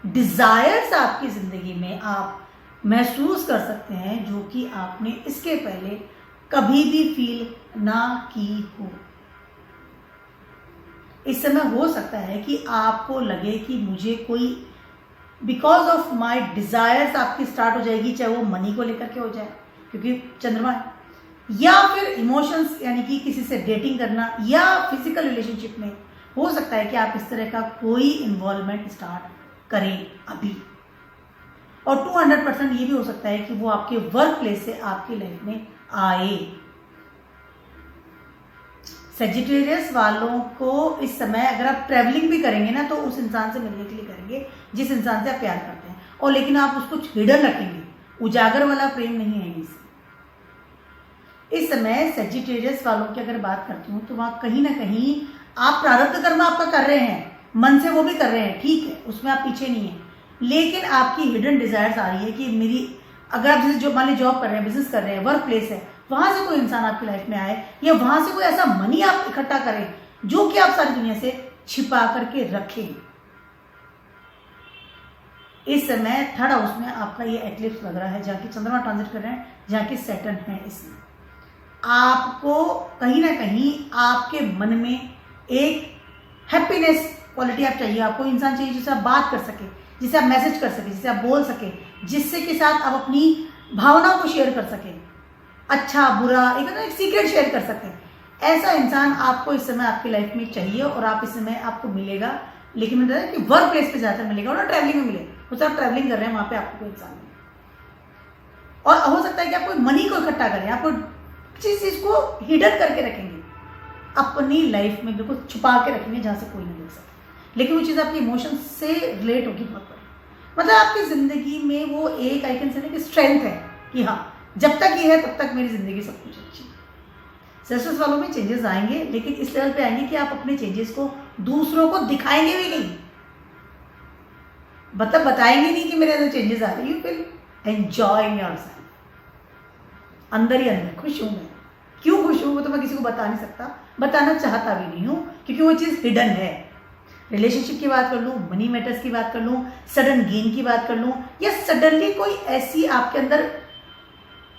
डिजायर्स आपकी जिंदगी में आप महसूस कर सकते हैं जो कि आपने इसके पहले कभी भी फील ना की हो। इस समय हो सकता है कि आपको लगे कि मुझे कोई बिकॉज ऑफ माई डिजायर्स आपकी स्टार्ट हो जाएगी, चाहे वो मनी को लेकर के हो जाए क्योंकि चंद्रमा है, या फिर इमोशंस यानी कि किसी से डेटिंग करना, या फिजिकल रिलेशनशिप में हो सकता है कि आप इस तरह का कोई इन्वॉल्वमेंट स्टार्ट करें अभी। और 200% ये भी हो सकता है कि वो आपके वर्क प्लेस से आपकी लाइफ में आए। सेजिटेरियस वालों को इस समय अगर आप ट्रैवलिंग भी करेंगे ना तो उस इंसान से मिलने के लिए करेंगे जिस इंसान से आप प्यार करते हैं, और लेकिन आप उसको हिडन रखेंगे, उजागर वाला प्रेम नहीं है। इस समय सेजिटेरियस वालों की अगर बात करती हूँ तो वहाँ कहीं ना कहीं आप प्रारब्ध कर्म आपका कर रहे हैं, मन से वो भी कर रहे हैं, ठीक है, उसमें आप पीछे नहीं है, लेकिन आपकी हिडन डिजायर्स आ रही है कि मेरी, अगर आप जैसे जो मान ली जॉब कर रहे हैं, बिजनेस कर रहे हैं, वर्क प्लेस है, वहां से कोई इंसान आपकी लाइफ में आए, या वहां से कोई ऐसा मनी आप इकट्ठा करें जो कि आप सारी दुनिया से छिपा करके रखें। इस समय थर्ड हाउस में आपका ये एक्लिप्स लग रहा है, जहाँ की चंद्रमा ट्रांजिट कर रहे हैं, जहाँ की सैटर्न है। इसमें आपको कहीं ना कहीं आपके मन में एक हैप्पीनेस क्वालिटी आप चाहिए, आपको इंसान चाहिए जिससे आप बात कर सके, जिसे आप मैसेज कर सके, जिसे आप बोल सके, जिससे के साथ आप अपनी भावनाओं को शेयर कर सके, अच्छा बुरा एक सीक्रेट शेयर कर सके। ऐसा इंसान आपको इस समय आपकी लाइफ में चाहिए, और आप इस समय आपको मिलेगा, लेकिन मैं बताया कि वर्क प्लेस पे ज्यादातर मिलेगा, और ट्रैवलिंग में मिले, तो आप ट्रैवलिंग कर रहे हैं वहां पे आपको कोई इंसान नहीं। और हो सकता है कि आप कोई मनी को इकट्ठा करें, आपको किसी चीज को हिडन करके रखेंगे अपनी लाइफ में, बिल्कुल छुपा के रखेंगे जहां से कोई नहीं देख सकता, लेकिन वो चीज़ आपके इमोशन से रिलेट होगी बहुत बड़ी। मतलब आपकी ज़िंदगी में वो एक आई कैन से कि स्ट्रेंथ है कि हाँ जब तक ये है तब तक मेरी ज़िंदगी सब कुछ अच्छी है। सेजिटेरियस वालों में चेंजेस आएंगे, लेकिन इस लेवल पे आएंगे कि आप अपने चेंजेस को दूसरों को दिखाएंगे भी नहीं, मतलब बताएंगे नहीं कि मेरे अंदर चेंजेस आ रहे, यू विल एंजॉय योरसेल्फ, अंदर ही अंदर खुश हूँ मैं। क्यों खुश हूँ वो तो मैं किसी को बता नहीं सकता, बताना चाहता भी नहीं हूँ, क्योंकि वो चीज़ हिडन है। रिलेशनशिप की बात कर लूँ, मनी मैटर्स की बात कर लूँ, सडन गेन की बात कर लूँ, या सडनली कोई ऐसी आपके अंदर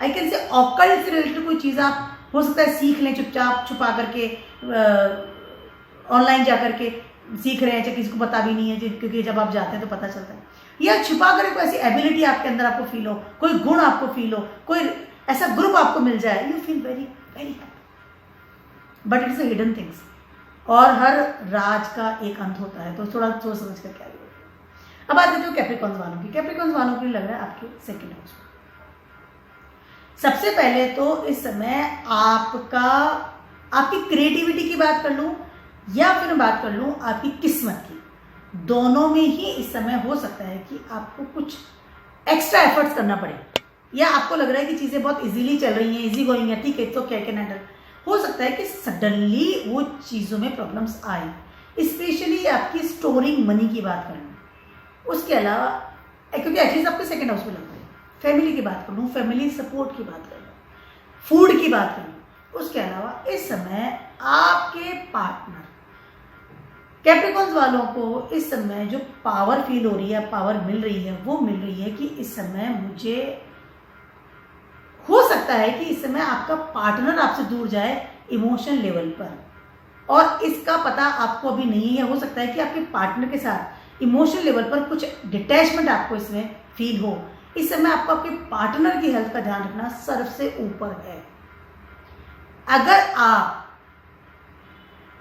आई कैन से ऑकल्ट से रिलेटेड कोई चीज़ आप हो सकता है सीख लें, चुपचाप छुपा करके ऑनलाइन जा करके सीख रहे हैं, चाहे किसी को पता भी नहीं है, क्योंकि जब आप जाते हैं तो पता चलता है, या छुपा कर कोई ऐसी एबिलिटी आपके अंदर आपको फील हो, कोई गुण आपको फील हो, कोई ऐसा ग्रुप आपको मिल जाए, you feel very very happy, but it's a hidden things. और हर राज का एक अंत होता है, तो थोड़ा सोच समझ कर क्या होगा। अब बात करते हो कैप्रिकॉर्न्स वालों की। कैप्रिकॉर्न्स वालों के लिए लग रहा है आपके सेकंड हाउस में। सबसे पहले तो इस समय आपकी क्रिएटिविटी की बात कर लूं, या फिर बात कर लूं आपकी किस्मत की, दोनों में ही इस समय हो सकता है कि आपको कुछ एक्स्ट्रा एफर्ट्स करना पड़े, या आपको लग रहा है कि चीज़ें बहुत इजीली चल रही हैं, इजी गोइंग है, ठीक है, तो क्या कैन हैंडल। हो सकता है कि सडनली वो चीज़ों में प्रॉब्लम्स आए, स्पेशली आपकी स्टोरिंग मनी की बात कर लूँ, उसके अलावा क्योंकि एटलीस्ट आपके सेकेंड हाउस में लग रहा है, फैमिली की बात कर लूँ, फैमिली सपोर्ट की बात कर लूँ, फूड की बात कर लूँ, उसके अलावा इस समय आपके पार्टनर कैप्रिकॉर्न्स वालों को इस समय जो पावर फील हो रही है, पावर मिल रही है, वो मिल रही है कि इस समय मुझे हो सकता है कि इस समय आपका पार्टनर आपसे दूर जाए इमोशन लेवल पर, और इसका पता आपको अभी नहीं है। हो सकता है कि आपके पार्टनर के साथ इमोशनल लेवल पर कुछ डिटैचमेंट आपको इसमें फील हो, इस समय आपको आपके पार्टनर की हेल्थ का ध्यान रखना सबसे ऊपर है। अगर आप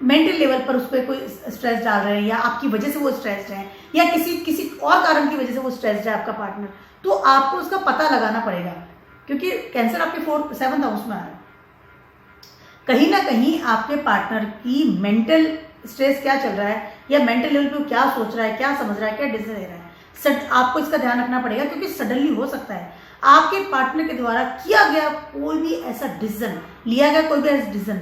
मेंटल लेवल पर उस पर कोई स्ट्रेस डाल रहे हैं या आपकी वजह से वो स्ट्रेस्ड है या किसी और कारण की वजह से वो स्ट्रेस्ड है आपका पार्टनर, तो आपको उसका पता लगाना पड़ेगा, क्योंकि कैंसर आपके 7th हाउस में आ रहा है। कहीं ना कहीं आपके पार्टनर की मेंटल स्ट्रेस क्या चल रहा है या मेंटल लेवल पे क्या सोच रहा है, क्या समझ रहा है, क्या डिसीजन ले रहा है, आपको इसका ध्यान रखना पड़ेगा। क्योंकि सडनली हो सकता है आपके पार्टनर के द्वारा किया गया कोई भी ऐसा डिसीजन, लिया गया कोई भी ऐसा डिसीजन,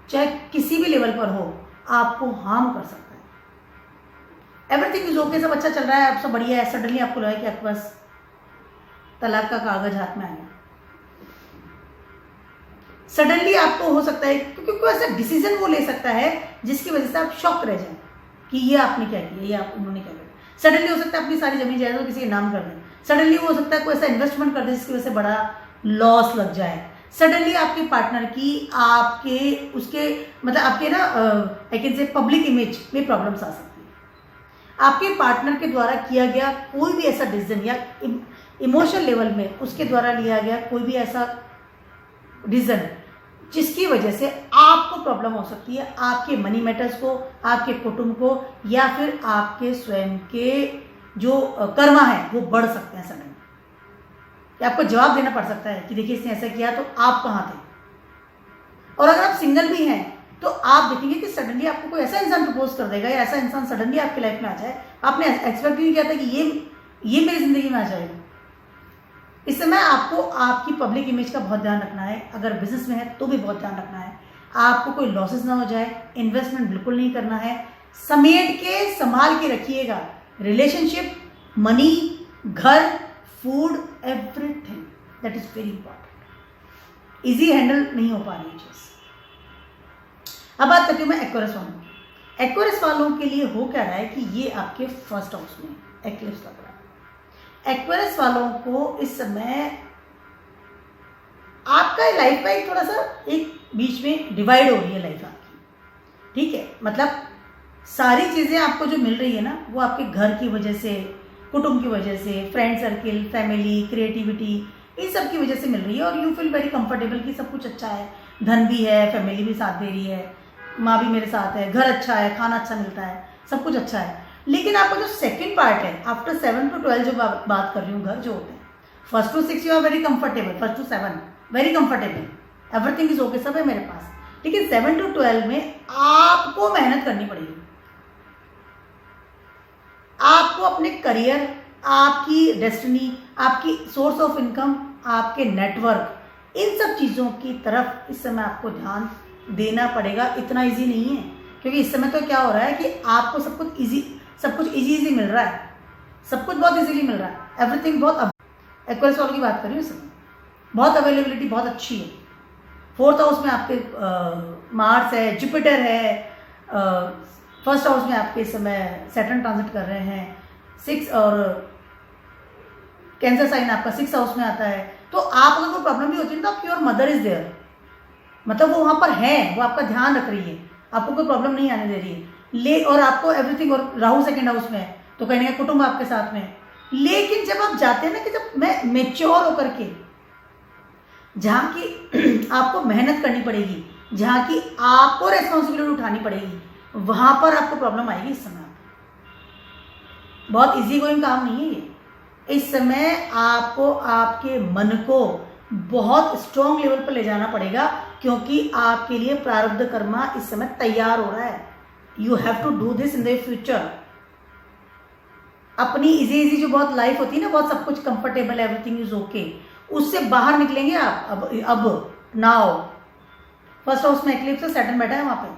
चाहे किसी भी लेवल पर हो, आपको हार्म कर सकता है। एवरीथिंग इज ओके, सब अच्छा चल रहा है, आप सब बढ़िया है, सडनली आपको लगा कि आपके पास तलाक का कागज हाथ में आया। सडनली आपको हो सकता है, क्योंकि कोई ऐसा डिसीजन वो ले सकता है जिसकी वजह से आप शॉक रह जाए कि ये आपने क्या किया, ये आप उन्होंने क्या किया। सडनली हो सकता है अपनी सारी जमीन जायदाद किसी के नाम कर दें। सडनली हो सकता है कोई ऐसा इन्वेस्टमेंट कर दे जिसकी वजह से बड़ा लॉस लग जाए। सडनली आपके पार्टनर की आपके उसके मतलब आपके ना आई कैन से पब्लिक इमेज में प्रॉब्लम्स आ सकती है। आपके पार्टनर के द्वारा किया गया कोई भी ऐसा डिसीजन या इमोशनल लेवल में उसके द्वारा लिया गया कोई भी ऐसा डिसीजन जिसकी वजह से आपको प्रॉब्लम हो सकती है, आपके मनी मैटर्स को, आपके कुटुंब को, या फिर आपके स्वयं के जो कर्मा है वो बढ़ सकते हैं सडन, या आपको जवाब देना पड़ सकता है कि देखिए इसने ऐसा किया तो आप कहाँ थे। और अगर आप सिंगल भी हैं तो आप देखेंगे कि सडनली आपको कोई ऐसा इंसान प्रपोज कर देगा या ऐसा इंसान सडनली आपकी लाइफ में आ जाए, आपने एक्सपेक्ट नहीं किया था कि ये मेरी जिंदगी में आ जाएगा। इस समय आपको आपकी पब्लिक इमेज का बहुत ध्यान रखना है। अगर बिजनेस में है तो भी बहुत ध्यान रखना है, आपको कोई लॉसेस ना हो जाए, इन्वेस्टमेंट बिल्कुल नहीं करना है, समेट के संभाल के रखिएगा। रिलेशनशिप, मनी, घर, food, everything that is very important. Easy handle नहीं हो पा रही है चीज। अब बात करती हूँ मैं एक्वेरियस वालों की। एक्वेरियस वालों के लिए हो क्या रहा है कि ये आपके 1st हाउस में एक्लिप्स लग रहा है। एक्वेरियस वालों को इस समय आपका लाइफ का एक थोड़ा सा एक बीच में डिवाइड हो रही है लाइफ आपकी, ठीक है। मतलब सारी चीजें आपको जो मिल रही है ना वो आपके घर की वजह से, कुटुंब की वजह से, फ्रेंड सर्किल, फैमिली, क्रिएटिविटी, इन सब की वजह से मिल रही है। और यू फील वेरी कंफर्टेबल कि सब कुछ अच्छा है, धन भी है, फैमिली भी साथ दे रही है, माँ भी मेरे साथ है, घर अच्छा है, खाना अच्छा मिलता है, सब कुछ अच्छा है। लेकिन आपका जो सेकंड पार्ट है आफ्टर 7 to 12 जो बात कर रही हूँ, घर जो होते हैं 1st to 6 you are very comfortable, 1st to 7 very comfortable, everything is okay, सब है मेरे पास। लेकिन 7 to 12 में आपको मेहनत करनी पड़ेगी। आपको अपने करियर, आपकी डेस्टिनी, आपकी सोर्स ऑफ इनकम, आपके नेटवर्क, इन सब चीज़ों की तरफ इस समय आपको ध्यान देना पड़ेगा। इतना इजी नहीं है, क्योंकि इस समय तो क्या हो रहा है कि आपको सब कुछ इजी मिल रहा है, सब कुछ बहुत इजीली मिल रहा है, एवरीथिंग बहुत। एक्वेरियस वालों की बात कर रही हूँ इस समय, बहुत अवेलेबिलिटी बहुत अच्छी है। 4th हाउस में आपके मार्स है, जुपिटर है, 1st हाउस में आपके इस समय सैटर्न ट्रांजिट कर रहे हैं, 6 और कैंसर साइन आपका 6th हाउस में आता है। तो आप अगर कोई प्रॉब्लम भी होती है तो आपकी और मदर इज देयर, मतलब वो वहाँ पर है, वो आपका ध्यान रख रही है, आपको कोई प्रॉब्लम नहीं आने दे रही है। और आपको एवरीथिंग, और राहु 2nd हाउस में है तो कहीं ना कहीं कुटुंब आपके साथ में है। लेकिन जब आप जाते हैं ना कि जब मैं मेच्योर होकर के, जहाँ की आपको मेहनत करनी पड़ेगी, जहाँ की आपको रेस्पॉन्सिबिलिटी उठानी पड़ेगी, वहां पर आपको प्रॉब्लम आएगी। इस समय बहुत इजी गोइंग काम नहीं है ये। इस समय आपको आपके मन को बहुत स्ट्रॉन्ग लेवल पर ले जाना पड़ेगा, क्योंकि आपके लिए प्रारब्ध कर्मा इस समय तैयार हो रहा है। You have to do this in the future. अपनी इजी जो बहुत लाइफ होती है ना, बहुत सब कुछ कंफर्टेबल, एवरीथिंग इज ओके, उससे बाहर निकलेंगे आप। अब नाउ 1st हाउस में एक्लिप्स है, सैटर्न बैठा है वहां पे,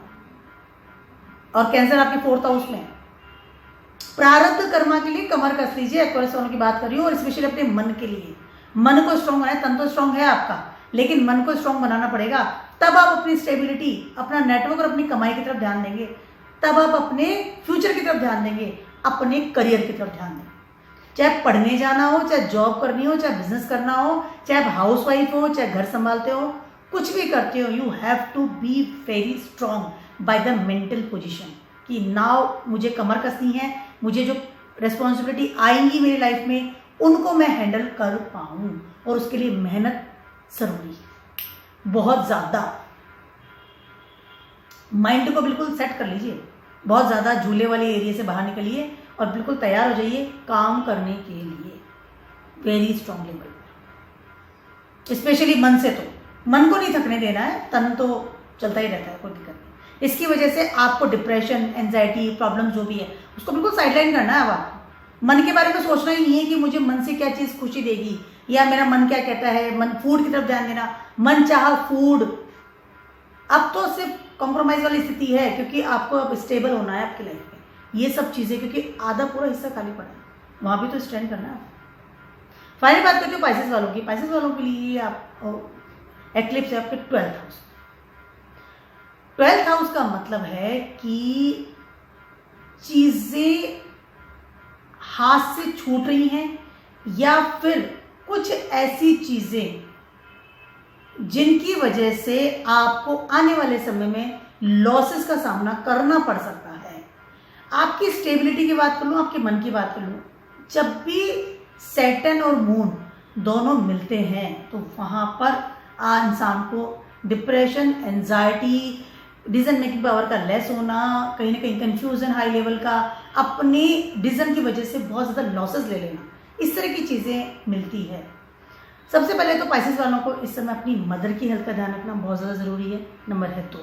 और कैंसर आपके 4th हाउस में। प्रारब्ध कर्मा के लिए कमर कस लीजिए, एक्वेरियस वालों की बात कर रही हूँ, और स्पेशली अपने मन के लिए। मन को स्ट्रॉन्ग बनाए, तन तो स्ट्रॉन्ग है आपका, लेकिन मन को स्ट्रॉन्ग बनाना पड़ेगा। तब आप अपनी स्टेबिलिटी, अपना नेटवर्क और अपनी कमाई की तरफ ध्यान देंगे, तब आप अपने फ्यूचर की तरफ ध्यान देंगे, अपने करियर की तरफ ध्यान देंगे। चाहे पढ़ने जाना हो, चाहे जॉब करनी हो, चाहे बिजनेस करना हो, चाहे आप हाउस वाइफ हो, चाहे घर संभालते हो, कुछ भी करते हो, you have to be very strong by the mental position कि नाउ मुझे कमर कसनी है, मुझे जो रिस्पॉन्सिबिलिटी आएंगी मेरी लाइफ में उनको मैं हैंडल कर पाऊँ, और उसके लिए मेहनत ज़रूरी है, बहुत ज़्यादा। माइंड को बिल्कुल सेट कर लीजिए, बहुत ज़्यादा झूले वाले एरिया से बाहर निकलिए और बिल्कुल तैयार हो जाइए काम करने के लिए, वेरी स्ट्रांग लेवल पर। स्पेशली मन से, तो मन को नहीं थकने देना है, तन तो चलता ही रहता है, कोई दिक्कत नहीं। इसकी वजह से आपको डिप्रेशन, एंजाइटी, प्रॉब्लम जो भी है उसको बिल्कुल साइडलाइन करना है। अब आपको मन के बारे में सोचना ही नहीं है कि मुझे मन से क्या चीज़ खुशी देगी, या मेरा मन क्या कहता है, मन फूड की तरफ ध्यान देना, मन चाहा फूड। अब तो सिर्फ कॉम्प्रोमाइज़ वाली स्थिति है, क्योंकि आपको अब स्टेबल होना है आपकी लाइफ में। ये सब चीज़ें, क्योंकि आधा पूरा हिस्सा खाली पड़ा है, वहाँ भी तो स्टैंड करना है। फाइनल बात करते हो पाइसेस वालों की। पाइसेस वालों के लिए आप एक्लिप्स है आपके 12th हाउस। 12th हाउस का मतलब है कि चीज़ें हाथ से छूट रही हैं, या फिर कुछ ऐसी चीज़ें जिनकी वजह से आपको आने वाले समय में लॉसेस का सामना करना पड़ सकता है। आपकी स्टेबिलिटी की बात कर लूँ, आपके मन की बात कर लूँ, जब भी सैटर्न और मून दोनों मिलते हैं तो वहाँ पर इंसान को depression, anxiety, decision making power का लेस होना, कहीं ना कहीं कंफ्यूजन हाई लेवल का, अपने डिसीजन की वजह से बहुत ज़्यादा लॉसेस ले लेना, इस तरह की चीज़ें मिलती है। सबसे पहले तो पाइसेस वालों को इस समय अपनी मदर की हेल्थ का ध्यान रखना बहुत ज़्यादा ज़रूरी है। नंबर है 2,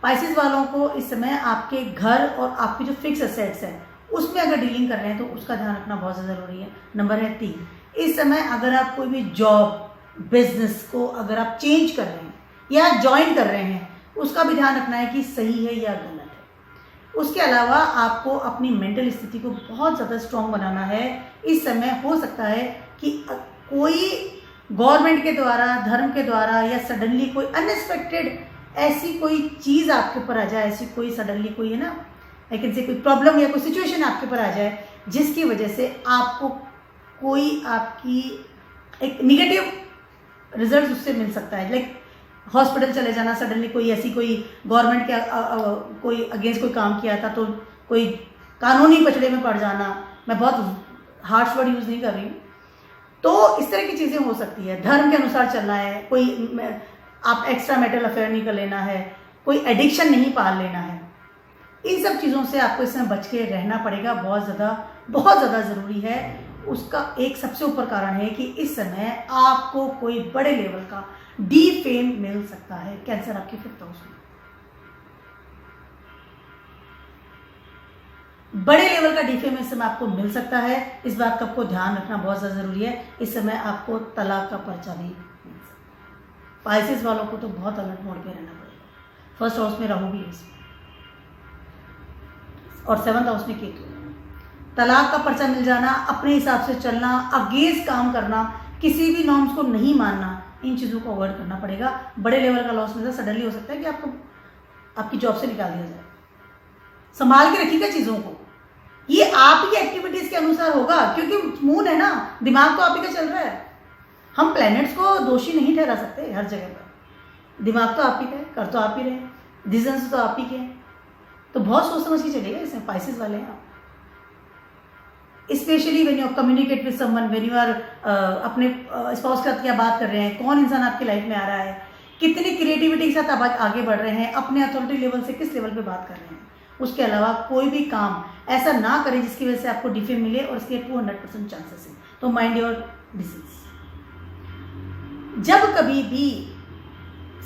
पाइसेस वालों को इस समय आपके घर और आपकी जो फिक्स एसेट्स है उसमें अगर डीलिंग कर रहे हैं तो उसका ध्यान रखना बहुत ज़्यादा ज़रूरी है। नंबर है 3, इस समय अगर आप कोई भी जॉब, बिजनेस को अगर आप चेंज कर रहे हैं या ज्वाइन कर रहे हैं, उसका भी ध्यान रखना है कि सही है या गलत है। उसके अलावा आपको अपनी मेंटल स्थिति को बहुत ज़्यादा स्ट्रॉन्ग बनाना है। इस समय हो सकता है कि कोई गवर्नमेंट के द्वारा, धर्म के द्वारा, या सडनली कोई अनएक्सपेक्टेड ऐसी कोई चीज़ आपके ऊपर आ जाए, ऐसी कोई सडनली कोई है ना, आई कैन से कोई प्रॉब्लम या कोई सिचुएशन आपके ऊपर आ जाए जिसकी वजह से आपको कोई आपकी एक निगेटिव रिजल्ट उससे मिल सकता है। लाइक हॉस्पिटल चले जाना, सडनली कोई ऐसी कोई गवर्नमेंट के कोई अगेंस्ट कोई काम किया था तो कोई कानूनी पचड़े में पड़ जाना, मैं बहुत हार्श वर्ड यूज़ नहीं कर रही हूँ, तो इस तरह की चीज़ें हो सकती है। धर्म के अनुसार चलना है, कोई आप एक्स्ट्रा मैरिटल अफेयर नहीं कर लेना है, कोई एडिक्शन नहीं पाल लेना है। इन सब चीज़ों से आपको इसमें बच के रहना पड़ेगा, बहुत ज़्यादा ज़रूरी है। उसका एक सबसे ऊपर कारण है कि इस समय आपको कोई बड़े लेवल का डी फेम मिल सकता है। कैंसर आपके 5th हाउस में बड़े लेवल का डी फेम इस समय आपको मिल सकता है। इस बात का आपको ध्यान रखना बहुत ज़्यादा ज़रूरी है। इस समय आपको तलाक का पर्चा भी मिल सकता है। पाइसेस वालों को तो बहुत अलर्ट मोड पे रहना पड़ेगा। 1st हाउस में राहु भी है इसमें, और 7th हाउस में केतु। तलाक का पर्चा मिल जाना, अपने हिसाब से चलना, अगेंस्ट काम करना, किसी भी नॉर्म्स को नहीं मानना, इन चीज़ों को अवॉइड करना पड़ेगा। बड़े लेवल का लॉस में सडनली हो सकता है कि आपको आपकी जॉब से निकाल दिया जाए। संभाल के रखिएगा चीज़ों को, ये आपकी एक्टिविटीज़ के अनुसार होगा, क्योंकि मून है ना, दिमाग तो आप ही का चल रहा है। हम प्लैनेट्स को दोषी नहीं ठहरा सकते हर जगह पर। दिमाग तो आप ही का है, कर तो आप ही रहे हैं, डिसीजंस तो आप ही के हैं, तो बहुत सोच समझ के चलेगा। इसमें पाइसेस वाले हैं आप, specially when you communicate with someone, when you are अपने स्पाउस के साथ क्या बात कर रहे हैं, कौन इंसान आपकी लाइफ में आ रहा है, कितनी क्रिएटिविटी के साथ आप आगे बढ़ रहे हैं, अपने अथॉरिटी लेवल से किस लेवल पे बात कर रहे हैं। उसके अलावा कोई भी काम ऐसा ना करें जिसकी वजह से आपको डिफेम मिले, और इसके 200% चांसेस हैं। तो माइंड योर डिसीज। जब कभी भी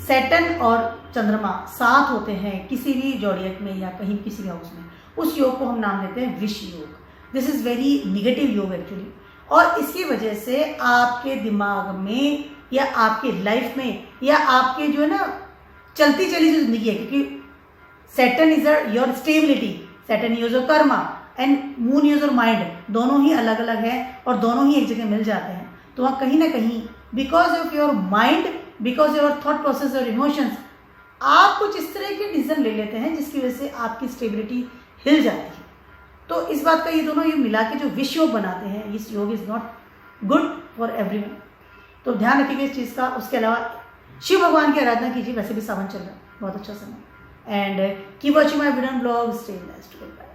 सैटर्न और चंद्रमा साथ होते हैं किसी भी जॉडियक में या कहीं किसी भी हाउस में, उस योग को हम नाम देते हैं विष योग। दिस इज़ वेरी निगेटिव योग एक्चुअली, और इसकी वजह से आपके दिमाग में या आपके लाइफ में या आपके जो है ना चलती चली जो जिंदगी है, क्योंकि Saturn is your stability, Saturn is your Karma and moon is your mind, दोनों ही अलग अलग हैं और दोनों ही एक जगह मिल जाते हैं। तो वहाँ कहीं ना कहीं because of your mind, because your thought process और इमोशंस, आप कुछ इस तरह के डिसीजन ले लेते हैं जिसकी वजह से आपकी स्टेबिलिटी हिल जाती है। तो इस बात का ये दोनों योग मिला के जो विष योग बनाते हैं, इस योग is not good for everyone, तो ध्यान रखिएगा इस चीज़ का। उसके अलावा शिव भगवान की आराधना कीजिए, वैसे भी सावन चल रहा है, बहुत अच्छा समय। And keep watching my video blog, stay next, bye.